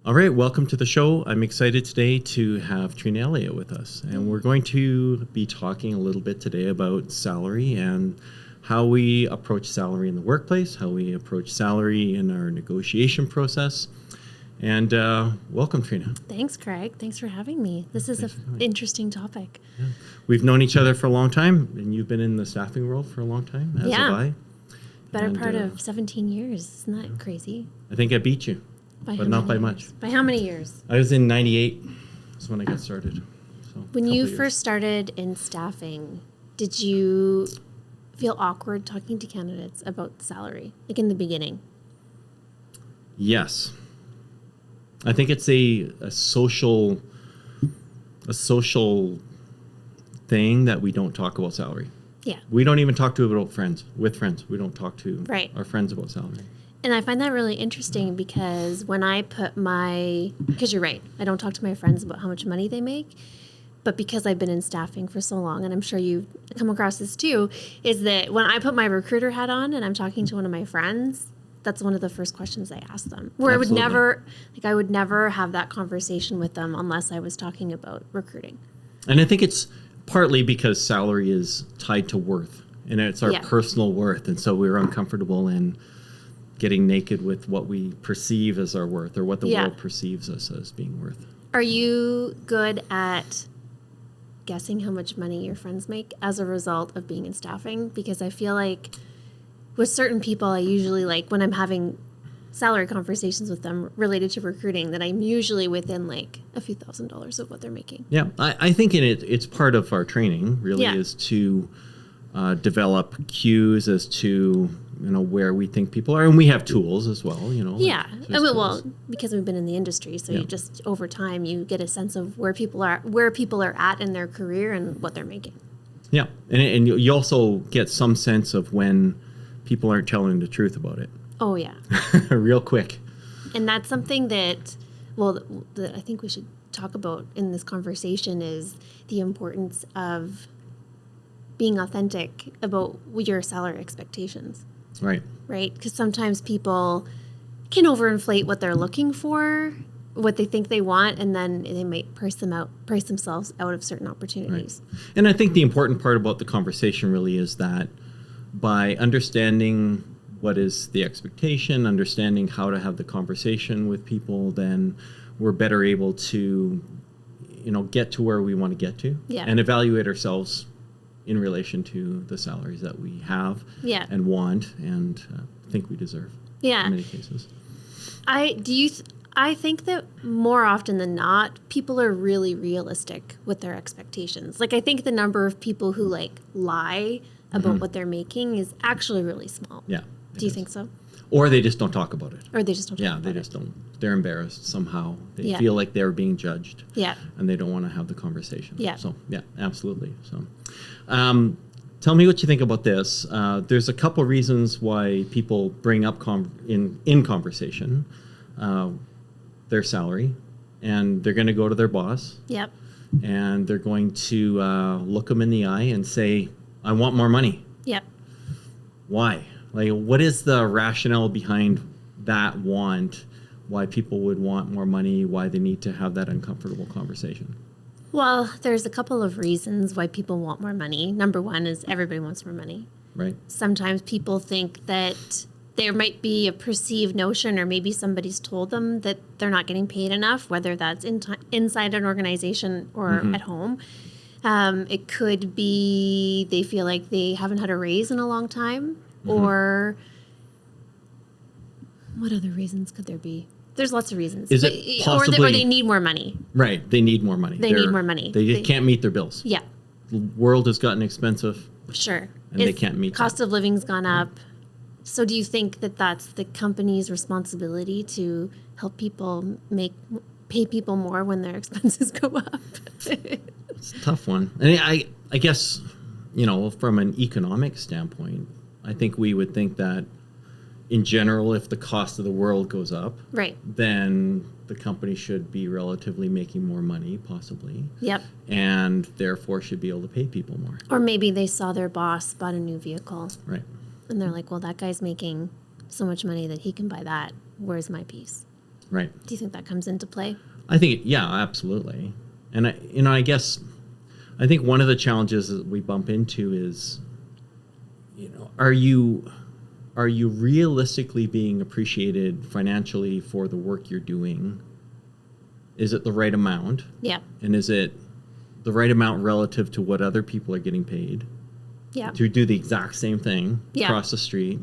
All right, welcome to the show. I'm excited today to have Treena Elliott with us. And we're going to be talking a little bit today about salary and how we approach salary in the workplace, how we approach salary in our negotiation process. And welcome, Treena. Thanks, Craig. Thanks for having me. This is an interesting topic. Yeah. We've known each other for a long time, and you've been in the staffing world for a long time, as have I. Better part of 17 years. Isn't that crazy? I think I beat you, but not by much. By how many years? I was in 98. That's when I got started. So when you first started in staffing, did you feel awkward talking to candidates about salary, like in the beginning? Yes. I think it's a social thing that we don't talk about salary. Yeah. We don't even talk to about friends. With friends, we don't talk to our friends about salary. And I find that really interesting because when I put because you're right, I don't talk to my friends about how much money they make, but because I've been in staffing for so long, and I'm sure you've come across this too, is that when I put my recruiter hat on and I'm talking to one of my friends, that's one of the first questions I ask them. Where Absolutely. I would never have that conversation with them unless I was talking about recruiting. And I think it's partly because salary is tied to worth, and it's our personal worth, and so we're uncomfortable in getting naked with what we perceive as our worth or what the world perceives us as being worth. Are you good at guessing how much money your friends make as a result of being in staffing? Because I feel like with certain people, I usually when I'm having salary conversations with them related to recruiting, that I'm usually within like a few $1,000s of what they're making. Yeah, I think it's part of our training really is to develop cues as to where we think people are, and we have tools as well. Yeah, because we've been in the industry, so you just over time you get a sense of where people are at in their career and what they're making. Yeah, and you also get some sense of when people aren't telling the truth about it. Oh, yeah. Real quick. And that's something that I think we should talk about in this conversation is the importance of being authentic about your salary expectations. Right. Right? Because sometimes people can overinflate what they're looking for, what they think they want, and then they might price themselves out of certain opportunities. Right. And I think the important part about the conversation really is that by understanding what is the expectation, understanding how to have the conversation with people, then we're better able to, get to where we want to get to and evaluate ourselves in relation to the salaries that we have and want and think we deserve in many cases. I think that more often than not, people are really realistic with their expectations. Like, I think the number of people who lie about what they're making is actually really small. Yeah. Do you think so? Or they just don't talk about it. Don't. They're embarrassed somehow. They feel like they're being judged. Yeah. And they don't want to have the conversation. Yeah. So, yeah, absolutely. So, tell me what you think about this. There's a couple reasons why people bring up in conversation their salary, and they're going to go to their boss. Yep. And they're going to look them in the eye and say, I want more money. Yep. Why? What is the rationale behind that want? Why people would want more money? Why they need to have that uncomfortable conversation? Well, there's a couple of reasons why people want more money. Number one is everybody wants more money. Right. Sometimes people think that there might be a perceived notion, or maybe somebody's told them that they're not getting paid enough, whether that's inside an organization or at home. It could be they feel like they haven't had a raise in a long time, or what other reasons could there be? There's lots of reasons. Is it possibly, or they need more money. Right, they need more money. They need more money. They can't meet their bills. Yeah. The world has gotten expensive. Sure. And they can't meet cost of living's gone up. So do you think that that's the company's responsibility to help people pay people more when their expenses go up? It's a tough one. And I guess, from an economic standpoint, I think we would think that in general, if the cost of the world goes up, then the company should be relatively making more money, possibly. Yep. And therefore should be able to pay people more. Or maybe they saw their boss bought a new vehicle. Right. And they're like, well, that guy's making so much money that he can buy that. Where's my piece? Right. Do you think that comes into play? I think, yeah, absolutely. And I guess, I think one of the challenges that we bump into is, are you realistically being appreciated financially for the work you're doing? Is it the right amount? Yeah. And is it the right amount relative to what other people are getting paid Yeah. to do the exact same thing across the street?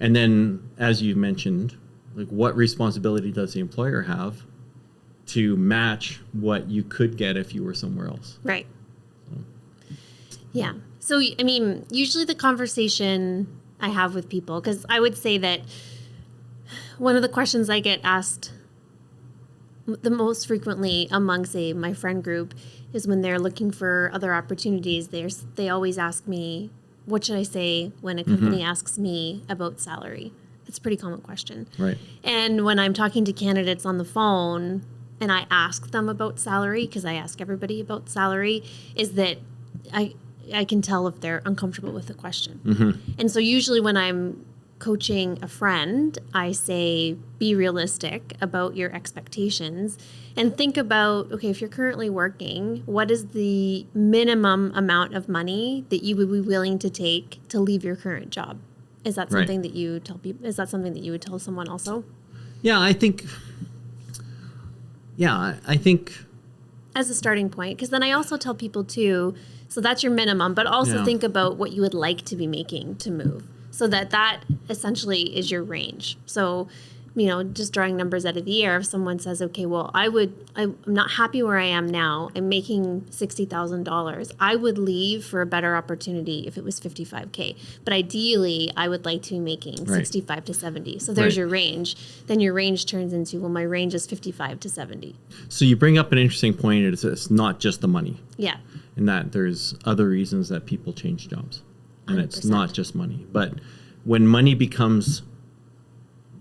And then, as you mentioned, like, what responsibility does the employer have to match what you could get if you were somewhere else? Right. Yeah. So, I mean, usually the conversation I have with people, because I would say that one of the questions I get asked the most frequently among, say, my friend group is when they're looking for other opportunities. They always ask me, what should I say when a company asks me about salary? It's a pretty common question. Right. And when I'm talking to candidates on the phone and I ask them about salary, because I ask everybody about salary, is that I can tell if they're uncomfortable with the question. And so usually when I'm coaching a friend, I say, be realistic about your expectations and think about, okay, if you're currently working, what is the minimum amount of money that you would be willing to take to leave your current job? Is that something that you tell people? Is that something that you would tell someone also? Yeah, I think As a starting point, because then I also tell people too, so that's your minimum, but also think about what you would like to be making to move. So that essentially is your range. So, just drawing numbers out of the air, if someone says, okay, well, I'm not happy where I am now. I'm making $60,000. I would leave for a better opportunity if it was $55K. But ideally, I would like to be making 65 to 70. So there's your range. Then your range turns into, well, my range is 55 to 70. So you bring up an interesting point. It's not just the money. Yeah. And that there's other reasons that people change jobs. And 100%. It's not just money. But when money becomes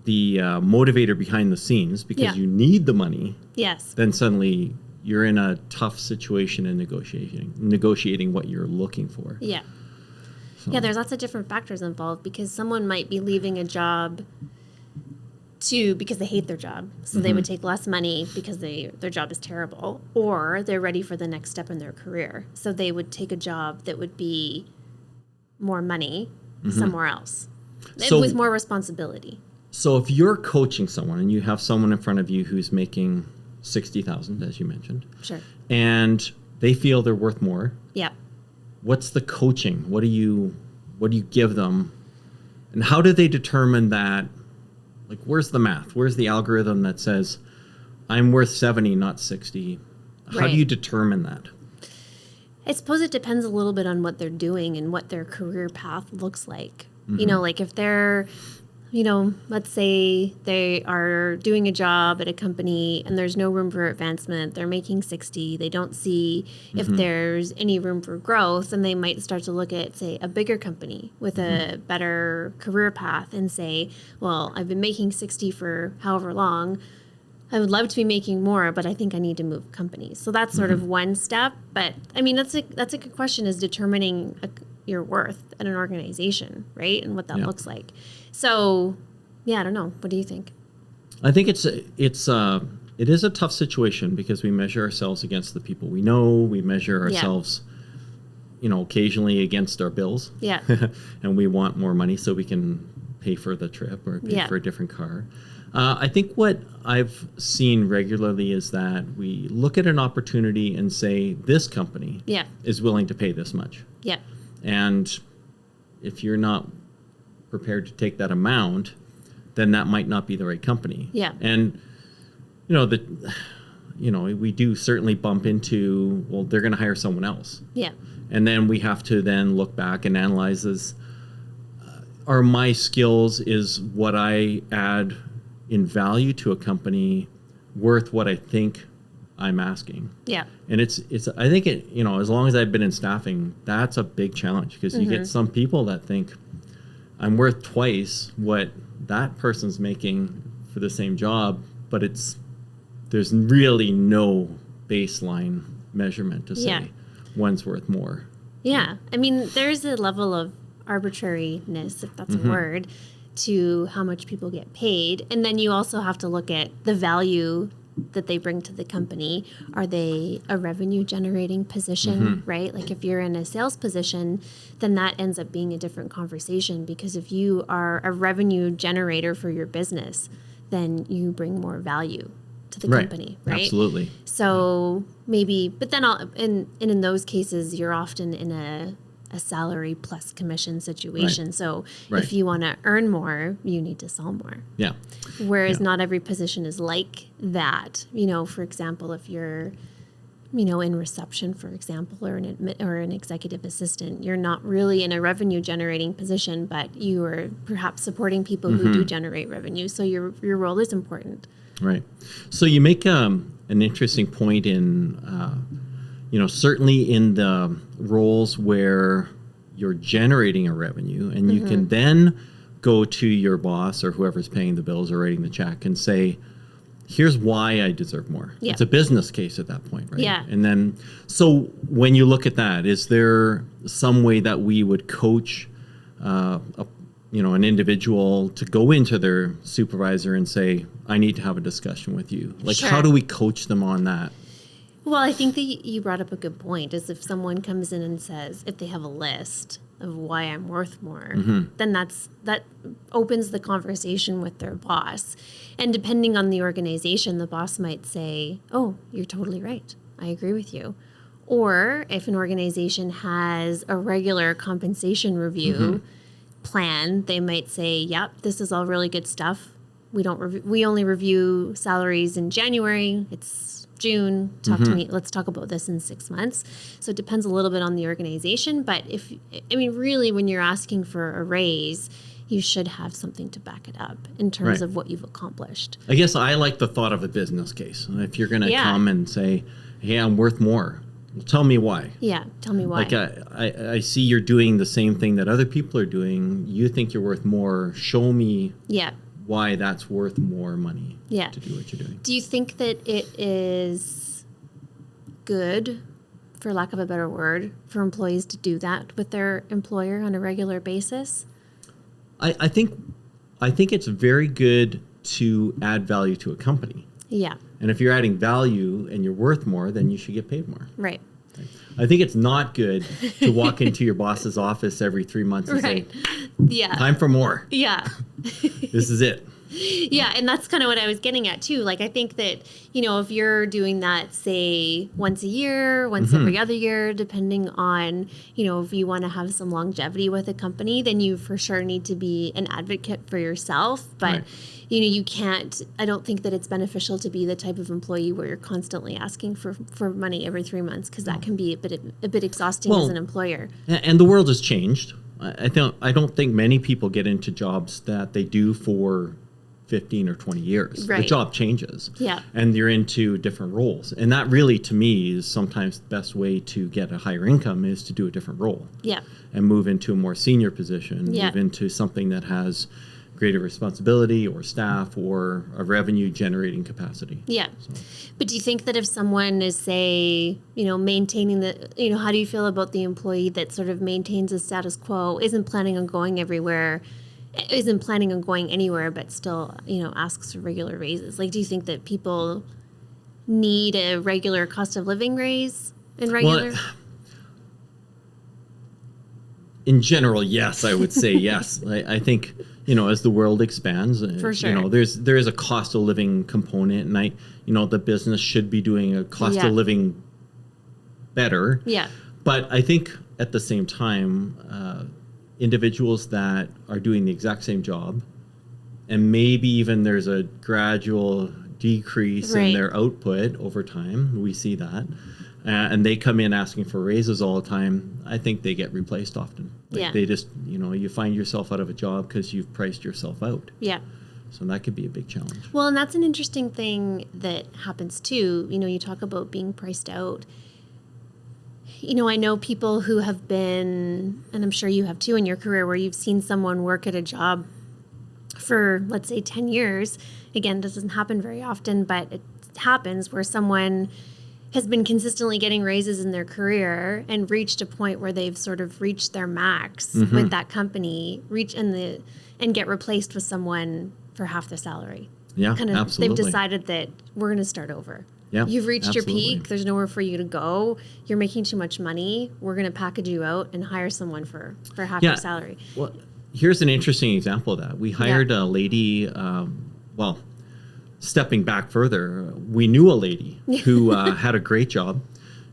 the motivator behind the scenes because you need the money, then suddenly you're in a tough situation in negotiating what you're looking for. Yeah. So. Yeah, there's lots of different factors involved because someone might be leaving a job because they hate their job. So they would take less money because their job is terrible, or they're ready for the next step in their career. So they would take a job that would be more money somewhere else with more responsibility. So if you're coaching someone and you have someone in front of you who's making $60,000, as you mentioned, sure, and they feel they're worth more, what's the coaching? What do you give them, and how do they determine that? Like, where's the math? Where's the algorithm that says I'm worth 70, not 60? How do you determine that? I suppose it depends a little bit on what they're doing and what their career path looks like. Like if they're, let's say they are doing a job at a company and there's no room for advancement, they're making 60, they don't see if there's any room for growth, and they might start to look at, say, a bigger company with a better career path and say, well, I've been making 60 for however long. I would love to be making more, but I think I need to move companies. So that's sort of one step. But I mean, that's a good question, is determining your worth at an organization, right? And what that looks like. So, I don't know. What do you think? I think it is a tough situation because we measure ourselves against the people we know. We measure ourselves, occasionally against our bills. Yeah. And we want more money so we can pay for the trip or pay for a different car. I think what I've seen regularly is that we look at an opportunity and say, this company is willing to pay this much. Yeah. And if you're not prepared to take that amount, then that might not be the right company. Yeah. And, we do certainly bump into, well, they're going to hire someone else. Yeah. And then we have to then look back and analyze this. Are my skills, is what I add in value to a company worth what I think I'm asking? Yeah. And it's I think as long as I've been in staffing, that's a big challenge because you get some people that think I'm worth twice what that person's making for the same job, but there's really no baseline measurement to say one's worth more. Yeah. I mean, there's a level of arbitrariness, if that's a word, to how much people get paid. And then you also have to look at the value that they bring to the company. Are they a revenue generating position, right? Like if you're in a sales position, then that ends up being a different conversation, because if you are a revenue generator for your business, then you bring more value to the company, right? Absolutely. So maybe, but then in those cases, you're often in a salary plus commission situation. Right. So Right. if you want to earn more, you need to sell more. Yeah. Whereas not every position is like that. For example, if you're, in reception, for example, or an executive assistant, you're not really in a revenue generating position, but you are perhaps supporting people who do generate revenue. So your role is important. Right. So you make an interesting point in, certainly in the roles where you're generating a revenue, and you can then go to your boss or whoever's paying the bills or writing the check and say, here's why I deserve more. Yeah. It's a business case at that point, right? Yeah. And then, so when you look at that, is there some way that we would coach an individual to go into their supervisor and say, I need to have a discussion with you? Like, Sure. how do we coach them on that? Well, I think that you brought up a good point, is if someone comes in and says, if they have a list of why I'm worth more, then that opens the conversation with their boss. And depending on the organization, the boss might say, oh, you're totally right. I agree with you. Or if an organization has a regular compensation review plan, they might say, yep, this is all really good stuff. We only review salaries in January. It's June. To me. Let's talk about this in 6 months. So it depends a little bit on the organization. But really, when you're asking for a raise, you should have something to back it up in terms of what you've accomplished. I guess I like the thought of a business case. If you're going to come and say, hey, I'm worth more, tell me why. Yeah, tell me why. Like, I see you're doing the same thing that other people are doing. You think you're worth more. Show me why that's worth more money to do what you're doing. Do you think that it is good, for lack of a better word, for employees to do that with their employer on a regular basis? I think it's very good to add value to a company. Yeah. And if you're adding value and you're worth more, then you should get paid more. Right. I think it's not good to walk into your boss's office every 3 months and say, time for more. Yeah. This is it. Yeah, and that's kind of what I was getting at too. Like, I think that, if you're doing that, say, once a year, once every other year, depending on, if you want to have some longevity with a company, then you for sure need to be an advocate for yourself. But, you can't, I don't think that it's beneficial to be the type of employee where you're constantly asking for money every 3 months, because that can be a bit exhausting as an employer. And the world has changed. I don't think many people get into jobs that they do for 15 or 20 years. Right. The job changes. Yeah. And you're into different roles. And that really, to me, is sometimes the best way to get a higher income is to do a different role. Yeah. And move into a more senior position, Yeah. move into something that has greater responsibility or staff or a revenue generating capacity. Yeah. So. But do you think that if someone is, say, maintaining how do you feel about the employee that sort of maintains a status quo, isn't planning on going anywhere, but still, asks for regular raises? Like, do you think that people need a regular cost of living raise in regular? Well, in general, yes, I would say yes. I think, as the world expands, for sure, there is a cost of living component, and the business should be doing a cost of living better. Yeah. But I think at the same time, individuals that are doing the exact same job, and maybe even there's a gradual decrease in their output over time, we see that, and they come in asking for raises all the time, I think they get replaced often. They just, you find yourself out of a job because you've priced yourself out. Yeah. So that could be a big challenge. Well, and that's an interesting thing that happens too. You talk about being priced out. I know people who have been, and I'm sure you have too in your career, where you've seen someone work at a job for, let's say, 10 years. Again, this doesn't happen very often, but it happens, where someone has been consistently getting raises in their career and reached a point where they've sort of reached their max with that company, and get replaced with someone for half the salary. Yeah, absolutely. They've decided that we're going to start over. Yeah, You've reached absolutely. your peak. There's nowhere for you to go. You're making too much money. We're going to package you out and hire someone for half your salary. Well, here's an interesting example of that. We hired a lady, stepping back further, we knew a lady who had a great job.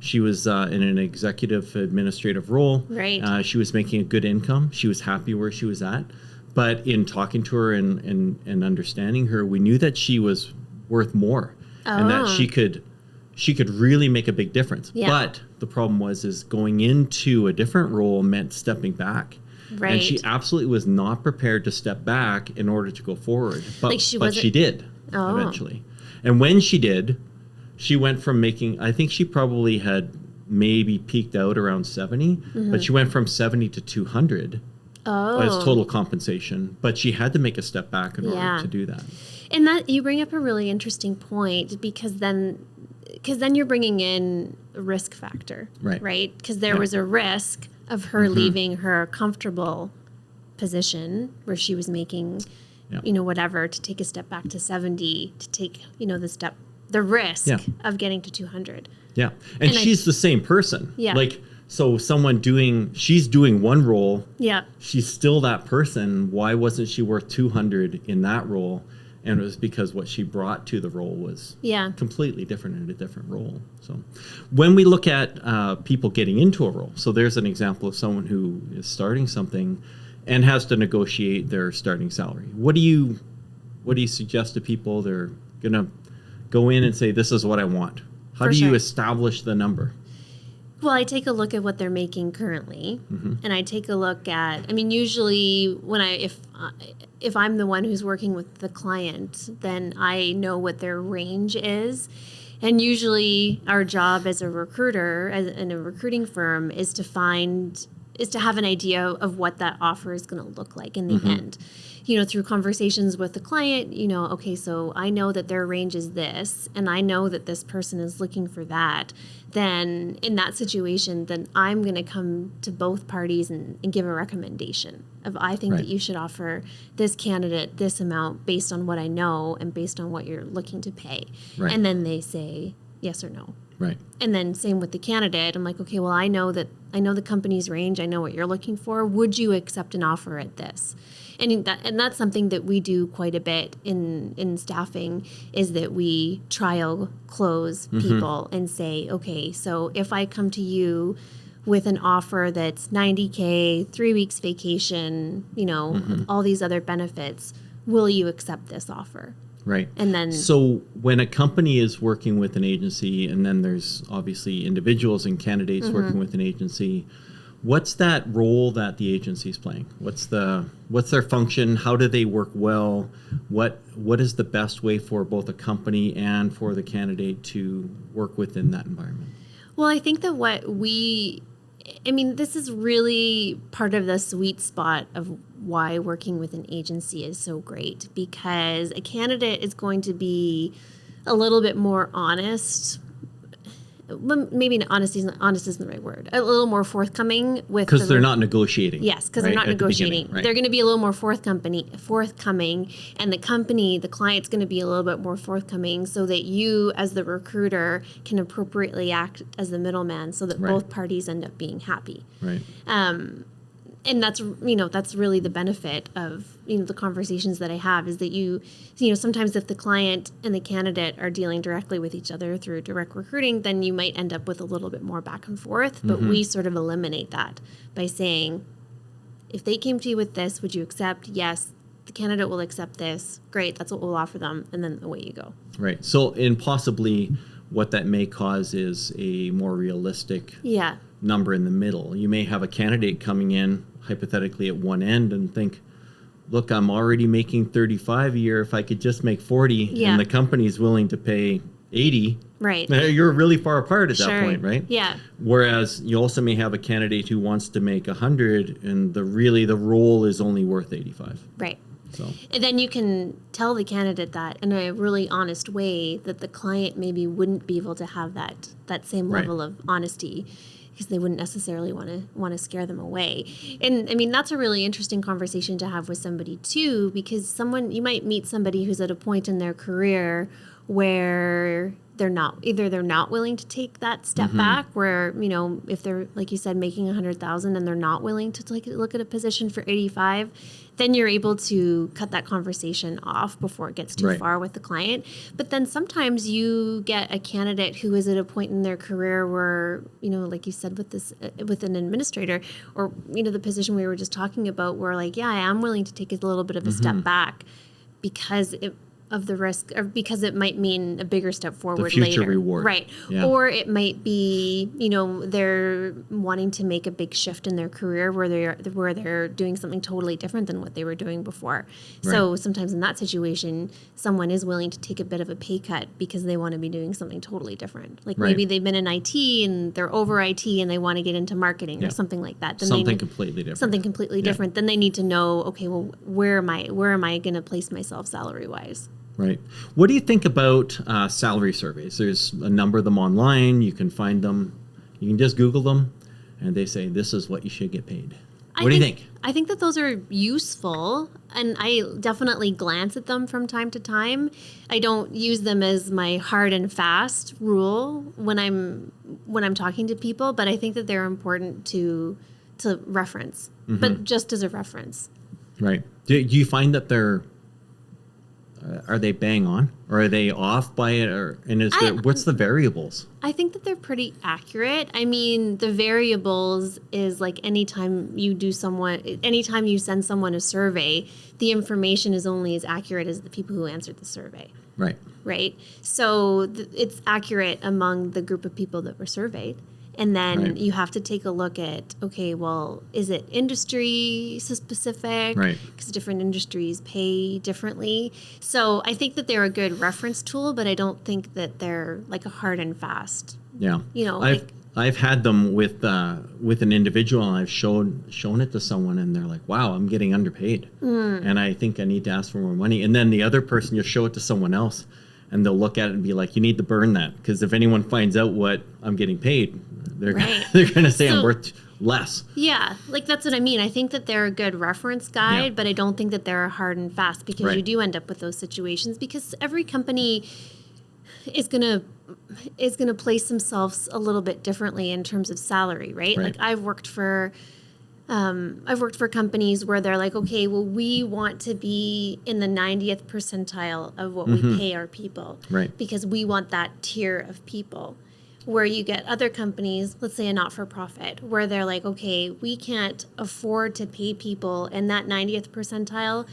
She was in an executive administrative role. Right. She was making a good income. She was happy where she was at. But in talking to her and understanding her, we knew that she was worth more and that she could really make a big difference. Yeah. But the problem is going into a different role meant stepping back. Right. And she absolutely was not prepared to step back in order to go forward. But she did eventually. And when she did, she went from making, I think she probably had maybe peaked out around 70, but she went from 70 to 200 as total compensation. But she had to make a step back in order to do that. And that you bring up a really interesting point because then you're bringing in a risk factor, right? Because there was a risk of her leaving her comfortable position where she was making, whatever, to take a step back to 70, to take, the risk of getting to 200. Yeah. And she's the same person. Yeah. Like, so she's doing one role. Yeah. She's still that person. Why wasn't she worth 200 in that role? And it was because what she brought to the role was completely different in a different role. So when we look at people getting into a role, so there's an example of someone who is starting something and has to negotiate their starting salary. What do you suggest to people? They're going to go in and say, this is what I want. How do you establish the number? Well, I take a look at what they're making currently, and I take a look at, usually when if I'm the one who's working with the client, then I know what their range is. And usually our job as a recruiter, in a recruiting firm, is to have an idea of what that offer is going to look like in the end. Through conversations with the client, okay, so I know that their range is this, and I know that this person is looking for that. Then in that situation, then I'm going to come to both parties and give a recommendation of, I think that you should offer this candidate this amount based on what I know and based on what you're looking to pay. Right. And then they say yes or no. Right. And then same with the candidate. I'm like, okay, well, I know the company's range. I know what you're looking for. Would you accept an offer at this? And that's something that we do quite a bit in staffing, is that we trial close people and say, okay, so if I come to you with an offer that's $90K, 3 weeks vacation, all these other benefits, will you accept this offer? Right. And then, so when a company is working with an agency, and then there's obviously individuals and candidates working with an agency, what's that role that the agency is playing? What's their function? How do they work well? What is the best way for both a company and for the candidate to work within that environment? Well, I think that this is really part of the sweet spot of why working with an agency is so great, because a candidate is going to be a little bit more honest. Maybe honest isn't the right word. A little more forthcoming with, because they're not negotiating. Yes, because they're not negotiating. They're going to be a little more forthcoming, and the client's going to be a little bit more forthcoming, so that you, as the recruiter, can appropriately act as the middleman, so that both parties end up being happy. Right. And that's really the benefit of the conversations that I have, is that sometimes if the client and the candidate are dealing directly with each other through direct recruiting, then you might end up with a little bit more back and forth. But we sort of eliminate that by saying, if they came to you with this, would you accept? Yes, the candidate will accept this. Great, that's what we'll offer them, and then away you go. Right. So, and possibly what that may cause is a more realistic number in the middle. You may have a candidate coming in hypothetically at one end and think, look, I'm already making 35 a year. If I could just make 40 and the company's willing to pay 80, right, you're really far apart at that point, right? Yeah. Whereas you also may have a candidate who wants to make 100 and the role is only worth 85. Right. So And then you can tell the candidate that in a really honest way that the client maybe wouldn't be able to have that same Right. level of honesty because they wouldn't necessarily want to scare them away. And I mean, that's a really interesting conversation to have with somebody too, because you might meet somebody who's at a point in their career where they're not willing to take that step back, where, you know, if they're, like you said, making 100,000 and they're not willing to look at a position for 85, then you're able to cut that conversation off before it gets too Right. far with the client. But then sometimes you get a candidate who is at a point in their career where, you know, like you said with an administrator, or, you know, the position we were just talking about, where like, yeah, I am willing to take a little bit of a step back because of the risk, or because it might mean a bigger step forward future later. reward. Right. Yeah. Or it might be, you know, they're wanting to make a big shift in their career where they're doing something totally different than what they were doing before. So Right. sometimes in that situation, someone is willing to take a bit of a pay cut because they want to be doing something totally different. Like Right. maybe they've been in IT and they're over IT and they want to get into marketing Yeah. or something like that. Then Something completely different. something completely different. Then they need to know, okay, well, where am I going to place myself salary wise? Right. What do you think about salary surveys? There's a number of them online. You can find them. You can just Google them, and they say this is what you should get paid. What do you think? I think that those are useful, and I definitely glance at them from time to time. I don't use them as my hard and fast rule when I'm talking to people, but I think that they're important to reference, but just as a reference. Right. Do you find that are they bang on, or are they off by it, what's the variables? I think that they're pretty accurate. I mean, the variables is like anytime you send someone a survey, the information is only as accurate as the people who answered the survey. Right. Right? So it's accurate among the group of people that were surveyed. And then Right. you have to take a look at, okay, well, is it industry specific? Right. Because different industries pay differently. So I think that they're a good reference tool, but I don't think that they're like a hard and fast. Yeah. You know, I've had them with an individual, and I've shown it to someone, and they're like, "Wow, I'm getting underpaid, and I think I need to ask for more money." And then the other person, you show it to someone else, and they'll look at it and be like, "You need to burn that, because if anyone finds out what I'm getting paid, they're Right. they're going to say So- I'm worth less." Yeah, like that's what I mean. I think that they're a good reference guide, Yeah. but I don't think that they're hard and fast, because Right. you do end up with those situations because every company is gonna place themselves a little bit differently in terms of salary, right? Right. Like I've worked for companies where they're like, okay, well, we want to be in the 90th percentile of what we pay our people, Right. because we want that tier of people. Where you get other companies, let's say a not-for-profit, where they're like, okay, we can't afford to pay people in that 90th percentile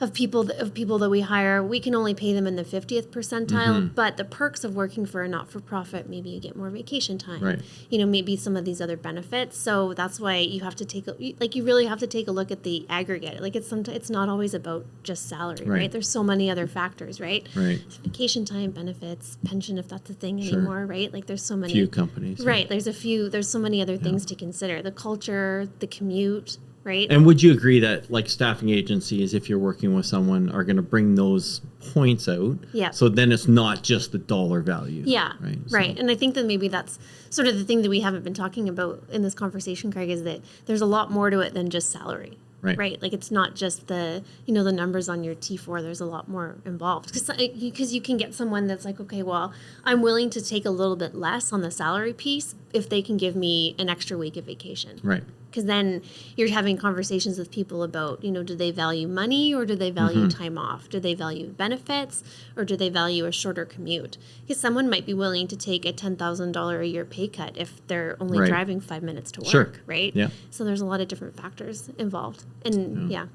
of people that we hire. We can only pay them in the 50th percentile, but the perks of working for a not-for-profit, maybe you get more vacation time, Right. you know, maybe some of these other benefits. So that's why you have to you really have to take a look at the aggregate. Like it's not always about just salary, Right. right? There's so many other factors, right? Right. Vacation time, benefits, pension, if that's a thing Sure. anymore, right? Like there's so many. Few companies. Right. There's so many other things to consider. The culture, the commute, right? And would you agree that, like, staffing agencies, if you're working with someone, are going to bring those points out? Yeah. So then it's not just the dollar value. Yeah, Right. right. So- And I think that maybe that's sort of the thing that we haven't been talking about in this conversation, Craig, is that there's a lot more to it than just salary. Right. Like it's not just the numbers on your T4. There's a lot more involved, because you can get someone that's like, okay, well, I'm willing to take a little bit less on the salary piece if they can give me an extra week of vacation. Right. Because then you're having conversations with people about, do they value money, or do they value time off? Do they value benefits, or do they value a shorter commute? Because someone might be willing to take a $10,000 a year pay cut if they're only Right. driving 5 minutes to work, Sure. right? Yeah. So there's a lot of different factors involved. And yeah.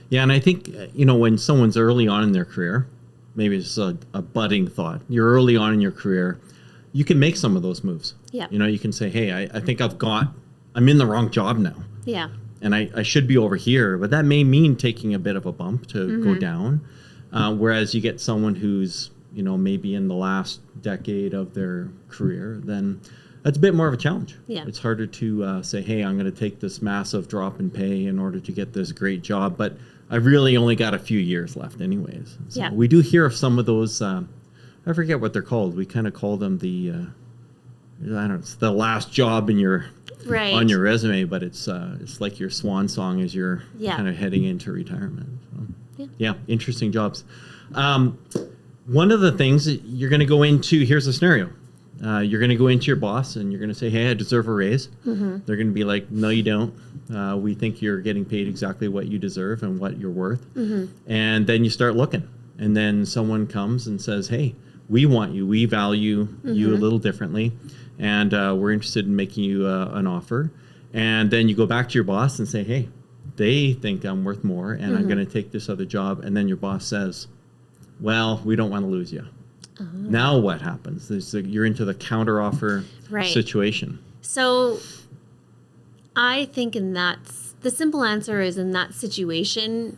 Yeah, and I think, when someone's early on in their career, maybe it's a budding thought, you're early on in your career, you can make some of those moves. Yeah. You can say, hey, I think I'm in the wrong job now, Yeah. and I should be over here, but that may mean taking a bit of a bump to go down. Whereas you get someone who's, maybe in the last decade of their career, then that's a bit more of a challenge. Yeah. It's harder to say, hey, I'm going to take this massive drop in pay in order to get this great job, but I really only got a few years left anyways. So Yeah. we do hear of some of those, I forget what they're called. We kind of call them the, I don't know, it's the last job in your Right. on your resume, but it's like your swan song as you're Yeah. kind of heading into retirement. So, Yeah. interesting jobs. One of the things that you're going to go into, here's a scenario. You're going to go into your boss and you're going to say, hey, I deserve a raise. Mm-hmm. They're going to be like, no, you don't. We think you're getting paid exactly what you deserve and what you're worth. Mm-hmm. And then you start looking. And then someone comes and says, hey, we want you. We value you a little differently. And we're interested in making you an offer. And then you go back to your boss and say, hey, they think I'm worth more and I'm going to take this other job. And then your boss says, well, we don't want to lose you. Now what happens? You're into the counteroffer Right. situation. So I think the simple answer is in that situation,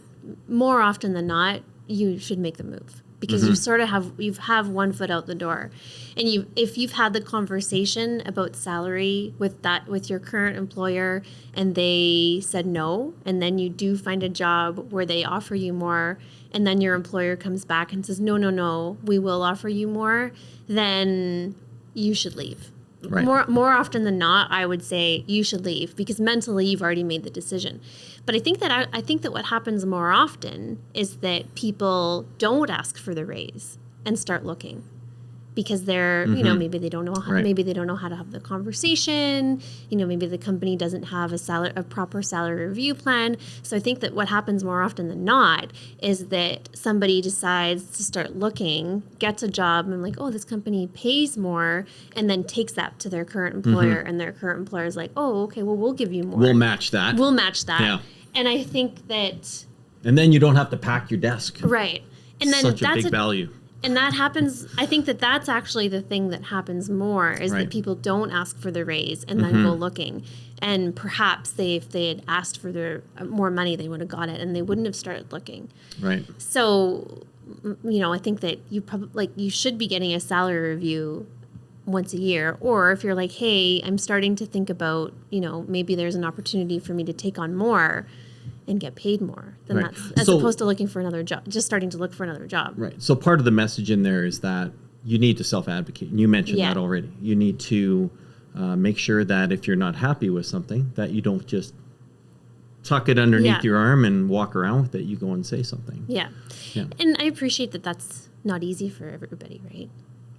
more often than not, you should make the move because you sort of have one foot out the door. And if you've had the conversation about salary with your current employer and they said no, and then you do find a job where they offer you more, and then your employer comes back and says, no, we will offer you more, then you should leave. Right. More often than not, I would say you should leave because mentally you've already made the decision. But I think that what happens more often is that people don't ask for the raise and start looking because they're maybe they don't know how, Right. maybe they don't know how to have the conversation. Maybe the company doesn't have a proper salary review plan. So I think that what happens more often than not is that somebody decides to start looking, gets a job, and like, oh, this company pays more, and then takes that to their current employer, and their current employer is like, oh, okay, well, we'll give you more. We'll match that. We'll match that. Yeah. And I think that And then you don't have to pack your desk. right. And then Such a that's big value. and that happens. I think that that's actually the thing that happens more is Right. that people don't ask for the raise and then go looking. And perhaps if they had asked for their more money, they would have got it, and they wouldn't have started looking. Right. So, I think that you should be getting a salary review once a year, or if you're like, hey, I'm starting to think about, maybe there's an opportunity for me to take on more and get paid more, then Right. that's as So- opposed to looking for another job, just starting to look for another job. Right. So part of the message in there is that you need to self-advocate. And you mentioned Yeah. that already. You need to make sure that if you're not happy with something, that you don't just tuck it underneath Yeah. your arm and walk around with it. You go and say something. Yeah. Yeah. And I appreciate that that's not easy for everybody, right?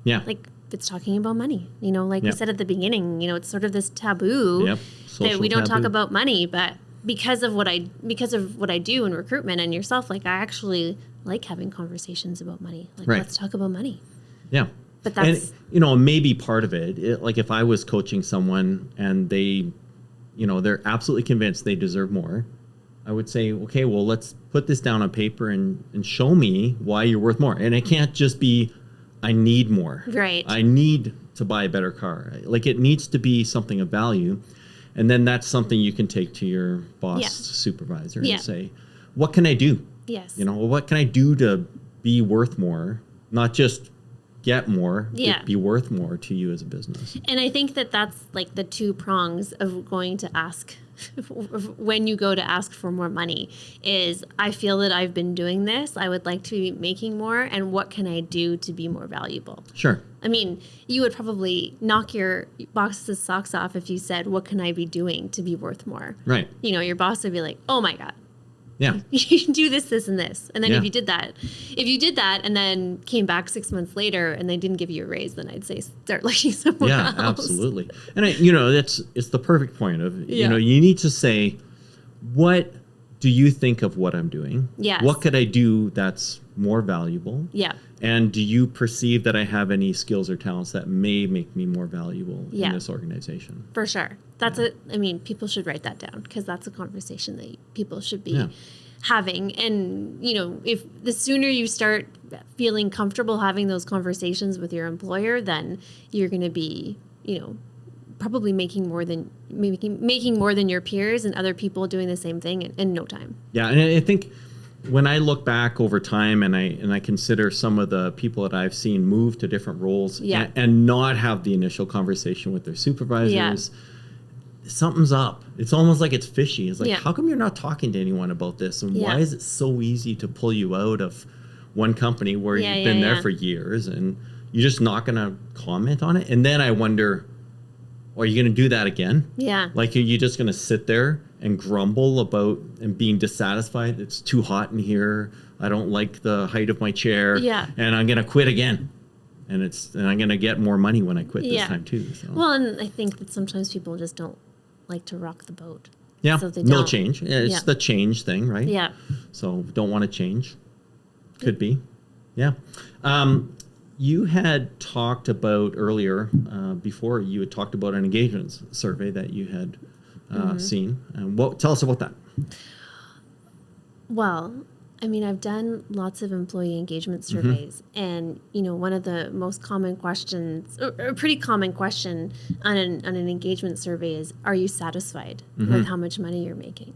Yeah. Like it's talking about money, like Yeah. we said at the beginning, it's sort of this taboo Yep. that Social we don't talk taboo. about money, but because of what I do in recruitment and yourself, like I actually like having conversations about money. Like Right. let's talk about money. Yeah. But that's maybe part of it, like if I was coaching someone and they, they're absolutely convinced they deserve more, I would say, okay, well, let's put this down on paper and show me why you're worth more. And it can't just be, I need more. right. I need to buy a better car. Like it needs to be something of value. And then that's something you can take to your boss, Yeah. supervisor Yeah. and say, what can I do? Yes. What can I do to be worth more? Not just get more, Yeah. be worth more to you as a business. And I think that that's like the two prongs of going to ask when you go to ask for more money is I feel that I've been doing this. I would like to be making more. And what can I do to be more valuable? Sure. I mean, you would probably knock your boss's socks off if you said, what can I be doing to be worth more? Right. Your boss would be like, oh my God, Yeah. you should do this, this, and this. And then Yeah. if you did that and then came back 6 months later and they didn't give you a raise, then I'd say start looking somewhere Yeah, else. absolutely. And it's the perfect point of, Yeah. you need to say, what do you think of what I'm doing? Yes. What could I do that's more valuable? Yeah. And do you perceive that I have any skills or talents that may make me more valuable Yeah. in this organization? For sure. People should write that down because that's a conversation that people should be Yeah. having. And, if the sooner you start feeling comfortable having those conversations with your employer, then you're going to be, probably making more than your peers and other people doing the same thing in no time. Yeah, and I think when I look back over time and I consider some of the people that I've seen move to different roles Yeah. and not have the initial conversation with their supervisors, something's up. It's almost like it's fishy. It's like, Yeah. how come you're not talking to anyone about this? And Yeah. why is it so easy to pull you out of one company where Yeah, you've yeah, been there yeah. for years and you're just not going to comment on it? And then I wonder, are you going to do that again? Yeah. Like, are you just going to sit there and grumble about and being dissatisfied? It's too hot in here. I don't like the height of my chair. Yeah. And I'm going to quit again. And I'm going to get more money when I quit this Yeah. time too. So. Well, and I think that sometimes people just don't like to rock the boat. Yeah, So they no don't. change. Yeah, it's Yeah. the change thing, right? Yeah. So don't want to change. Could be. Yeah. You had talked about earlier, before you had talked about an engagement survey that you had seen. And tell us about that. Well, I mean, I've done lots of employee engagement surveys, and one of the most common questions, or a pretty common question on an engagement survey is, "Are you satisfied with how much money you're making?"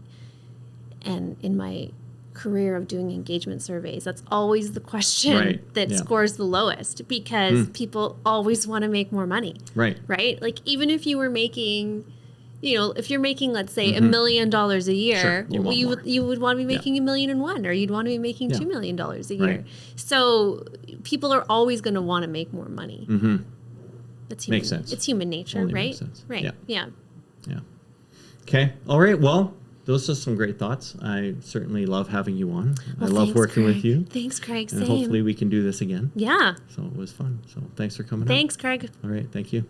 And in my career of doing engagement surveys, that's always the question Right, that yeah. scores the lowest, because people always want to make more money, Right. right? Like, even if you were making, if you're making, let's say, $1 million a year, Sure, you want more. you would want to be making Yeah. $1,000,001, or you'd want to be making Yeah. $2 million a year. Right. So people are always going to want to make more money. Mm-hmm. That's human. Makes sense. It's human nature, Only right? makes sense. Right. Yeah. Yeah. Yeah. Okay. All right. Well, those are some great thoughts. I certainly love having you on. Well, I love thanks, working with Craig. you. Thanks, Craig. And Same. hopefully we can do this again. Yeah. So it was fun. So thanks for coming Thanks, Craig. on. All right. Thank you.